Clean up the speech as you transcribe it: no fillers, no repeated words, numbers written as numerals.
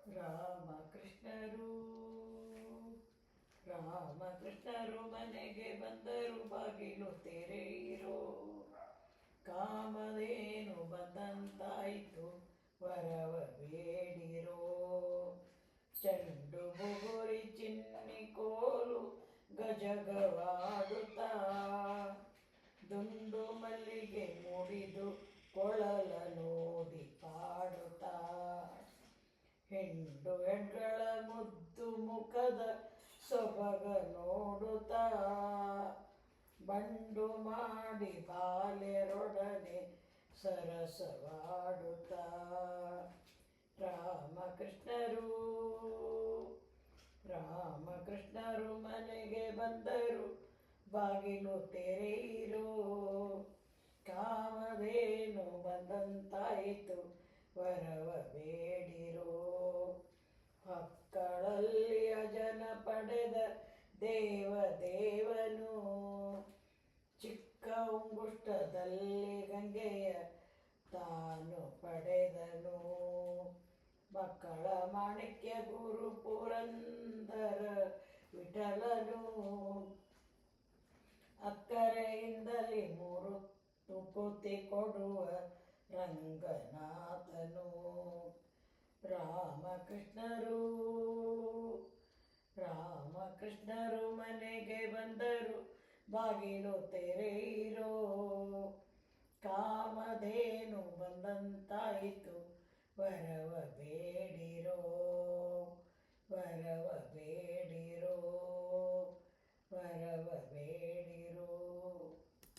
ರಾಮಕೃಷ್ಣರು ರಾಮಕೃಷ್ಣರು ಮನೆಗೆ ಬಂದರು, ಬಾಗಿಲು ತೆರೆಯಿರೋ. ಕಾಮಧೇನು ಬಂದಂತಾಯಿತು, ವರವ ಬೇಡಿರೋ. ಚೆಂಡು ಬುಗುರಿ ಚಿನ್ನಿ ಕೋಲು ಗಜಗವಾಡುತ್ತಾ, ದುಂಡು ಮಲ್ಲಿಗೆ ಮುಡಿದು ಕೊಳಲ ನೋಡಿ ಪಾಡುತ್ತಾ. ಹೆಂಡು ಹೆಣ್ಗಳ ಮುದ್ದು ಮುಖದ ಸೊಬಗ ನೋಡುತ್ತಾ, ಬಂಡು ಮಾಡಿ ಬಾಲ್ಯರೊಡನೆ ಸರಸವಾಡುತ್ತಾ. ರಾಮಕೃಷ್ಣರು ರಾಮಕೃಷ್ಣರು ಮನೆಗೆ ಬಂದರು, ಬಾಗಿಲು ತೆರೆಯಿರೋ. ಕಾಮಧೇನು ಬಂದಂತಾಯಿತು, ವರವ ಬೇಡಿರೋ. ಮಕ್ಕಳಲ್ಲಿ ಅಜನ ಪಡೆದ ದೇವದೇವನು, ಚಿಕ್ಕ ಉಂಗುಷ್ಟದಲ್ಲಿ ಗಂಗೆಯ ತಾನು ಪಡೆದನು. ಮಕ್ಕಳ ಮಾಣಿಕ್ಯ ಗುರು ಪುರಂದರ ವಿಠಲನು, ಅಕ್ಕರೆಯಿಂದಲೇ ಮೂರು ತುಕುತಿ ಕೊಡುವ ರಂಗನಾಥನು. ರಾಮಕೃಷ್ಣರು ಮನೆಗೆ ಬಂದರು, ಬಾಗಿಲು ತೆರೆಯಿರೋ.